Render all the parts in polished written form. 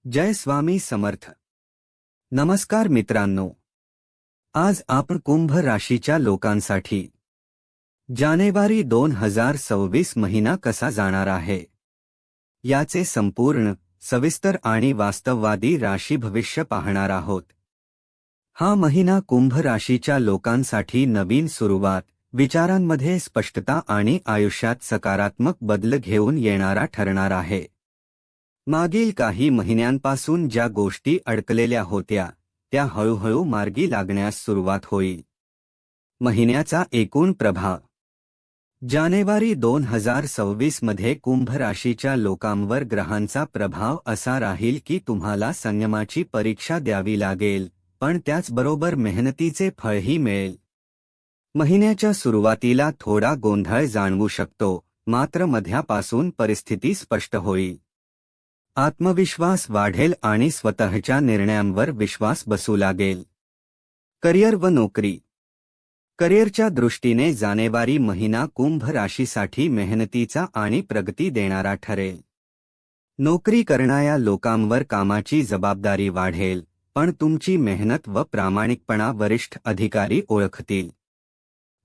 जय स्वामी समर्थ. नमस्कार मित्रांनो. आज आपण कुंभ राशीच्या लोकांसाठी जानेवारी 2026 महिना कसा जाणार आहे याचे संपूर्ण, सविस्तर आणि वास्तववादी राशी भविष्य पाहणार आहोत. हा महिना कुंभ राशीच्या लोकांसाठी नवीन सुरुवात, विचारांमध्ये स्पष्टता आणि आयुष्यात सकारात्मक बदल घेऊन येणारा ठरणार आहे. मागील काही महिन्यांपासून ज्या गोष्टी अडकलेल्या होत्या त्या हळूहळू मार्गी लागण्यास सुरुवात होईल. महिन्याचा एकूण प्रभाव. जानेवारी 2026 मध्ये कुंभ राशीच्या लोकांवर ग्रहांचा प्रभाव असा राहील की तुम्हाला संयमाची परीक्षा द्यावी लागेल, पण त्याचबरोबर मेहनतीचे फळही मिळेल. महिन्याच्या सुरुवातीला थोडा गोंधळ जाणवू शकतो, मात्र मध्यापासून परिस्थिती स्पष्ट होईल. आत्मविश्वास वाढेल आणि स्वतःच्या निर्णयांवर विश्वास बसू लागेल. करिअर व नोकरी. करिअरच्या दृष्टीने जानेवारी महिना कुंभ राशीसाठी मेहनतीचा आणि प्रगती देणारा ठरेल. नोकरी करणाऱ्या लोकांवर कामाची जबाबदारी वाढेल, पण तुमची मेहनत व प्रामाणिकपणा वरिष्ठ अधिकारी ओळखतील.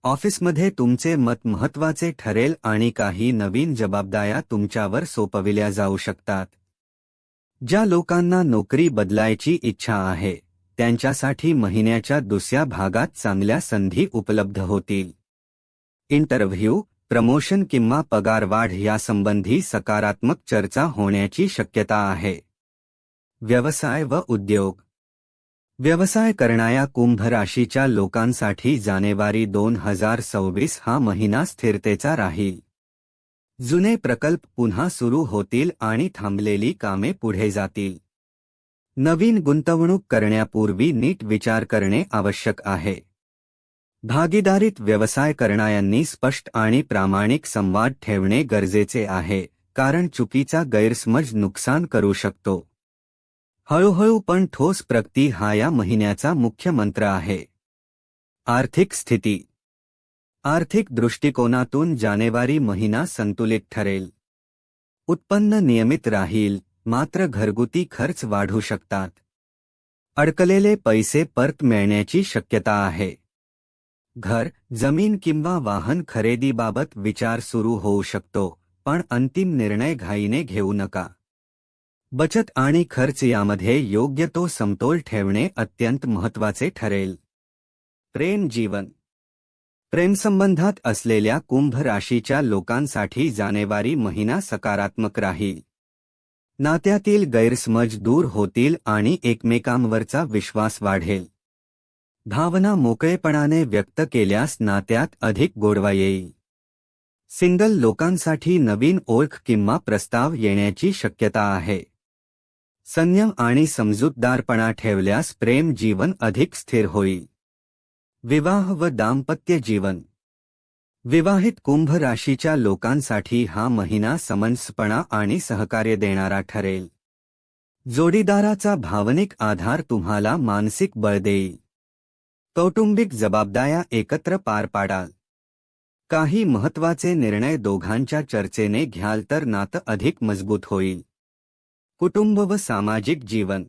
ऑफिसमध्ये तुमचे मत महत्त्वाचे ठरेल आणि काही नवीन जबाबदाऱ्या तुमच्यावर सोपविल्या जाऊ शकतात. ज्या लोकांना नोकरी बदलायची इच्छा आहे त्यांच्यासाठी महिन्याच्या दुसऱ्या भागात चांगल्या संधी उपलब्ध होतील. इंटरव्ह्यू, प्रमोशन किंवा पगारवाढ यासंबंधी सकारात्मक चर्चा होण्याची शक्यता आहे. व्यवसाय व उद्योग. व्यवसाय करणाऱ्या कुंभ राशीच्या लोकांसाठी जानेवारी 2026 हा महिना स्थिरतेचा राहील. जुने प्रकल्प पुन्हा सुरू होतील आणि थांबलेली कामे पुढे जातील. नवीन गुंतवणूक करण्यापूर्वी नीट विचार करणे आवश्यक आहे. भागीदारीत व्यवसाय करणाऱ्यांनी स्पष्ट आणि प्रामाणिक संवाद ठेवणे गरजेचे आहे, कारण चुकीचा गैरसमज नुकसान करू शकतो. हळूहळू पण ठोस प्रगती हा या महिन्याचा मुख्य मंत्र आहे. आर्थिक स्थिती. आर्थिक दृष्टिकोनातून जानेवारी महिना संतुलित ठरेल. उत्पन्न नियमित राहील, मात्र घरगुती खर्च वाढू शकतात. अडकलेले पैसे परत मिळण्याची शक्यता आहे. घर, जमीन किंवा वाहन खरेदीबाबत विचार सुरू होऊ शकतो, पण अंतिम निर्णय घाईने घेऊ नका. बचत आणि खर्च यामध्ये योग्य तो समतोल ठेवणे अत्यंत महत्त्वाचे ठरेल. प्रेम जीवन. प्रेमसंबंधात असलेल्या कुंभ राशीच्या लोकांसाठी जानेवारी महिना सकारात्मक राहील. नात्यातील गैरसमज दूर होतील आणि एकमेकांवरचा विश्वास वाढेल. भावना मोकळेपणाने व्यक्त केल्यास नात्यात अधिक गोडवा येईल. सिंगल लोकांसाठी नवीन ओळख किंवा प्रस्ताव येण्याची शक्यता आहे. संयम आणि समजूतदारपणा ठेवल्यास प्रेम जीवन अधिक स्थिर होईल. विवाह व दाम्पत्य जीवन. विवाहित कुंभ राशीच्या लोकांसाठी हा महिना समंजसपणा आणि सहकार्य देणारा ठरेल. जोडीदाराचा भावनिक आधार तुम्हाला मानसिक बळ देईल. कौटुंबिक जबाबदाऱ्या एकत्र पार पाडाल. काही महत्त्वाचे निर्णय दोघांच्या चर्चेने घ्याल तर नातं अधिक मजबूत होईल. कुटुंब व सामाजिक जीवन.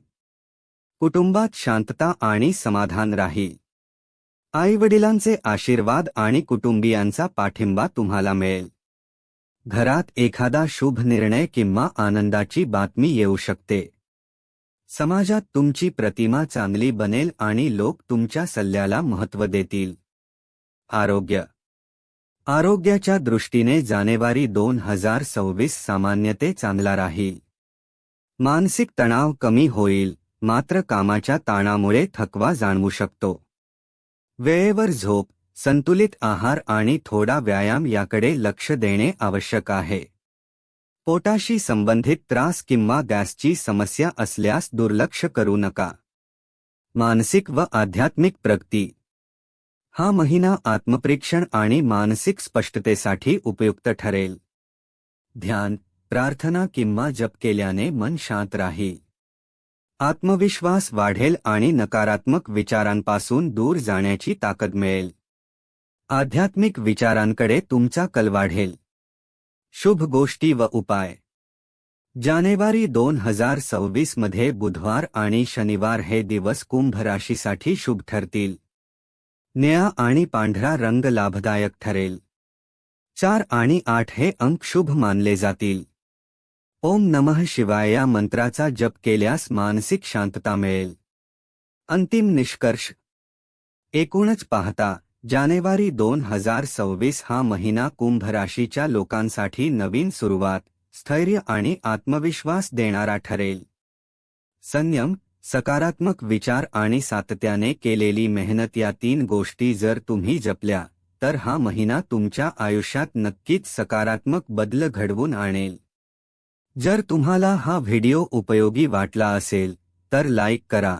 कुटुंबात शांतता आणि समाधान राहील. आईवडिलांचे आशीर्वाद आणि कुटुंबियांचा पाठिंबा तुम्हाला मिळेल. घरात एखादा शुभ निर्णय किंवा आनंदाची बातमी येऊ शकते. समाजात तुमची प्रतिमा चांगली बनेल आणि लोक तुमच्या सल्ल्याला महत्त्व देतील. आरोग्य. आरोग्याच्या दृष्टीने जानेवारी 2026 सामान्यते चांगला राहील. मानसिक तणाव कमी होईल, मात्र कामाच्या ताणामुळे थकवा जाणवू शकतो. वेळेवर झोप, संतुलित आहार आणि थोडा व्यायाम याकडे लक्ष देणे आवश्यक आहे. पोटाशी संबंधित त्रास किंवा गॅसची समस्या असल्यास दुर्लक्ष करू नका. मानसिक व आध्यात्मिक प्रगती. हा महिना आत्मपरीक्षण आणि मानसिक स्पष्टतेसाठी उपयुक्त ठरेल. ध्यान, प्रार्थना किंवा जप केल्याने मन शांत राहील. आत्मविश्वास वाढेल आणि नकारात्मक विचारांपासून दूर जाण्याची ताकद मिळेल. आध्यात्मिक विचारांकडे तुमचा कल वाढेल. शुभ गोष्टी व उपाय. जानेवारी 2026 मध्ये बुधवार आणि शनिवार हे दिवस कुंभ राशीसाठी शुभ ठरतील. निळा आणि पांढरा रंग लाभदायक ठरेल. 4 आणि 8 हे अंक शुभ मानले जातील. ओम नमः शिवाय या मंत्राचा जप केल्यास मानसिक शांतता मिळेल. अंतिम निष्कर्ष. एकूणच पाहता जानेवारी 2026 हा महिना कुंभ राशीच्या लोकांसाठी नवीन सुरुवात, स्थैर्य आणि आत्मविश्वास देणारा ठरेल. संयम, सकारात्मक विचार आणि सातत्याने केलेली मेहनत या 3 गोष्टी जर तुम्ही जपल्या तर हा महिना तुमच्या आयुष्यात नक्कीच सकारात्मक बदल घडवून आणेल. जर तुम्हाला हा व्हिडिओ उपयोगी वाटला असेल तर लाईक करा,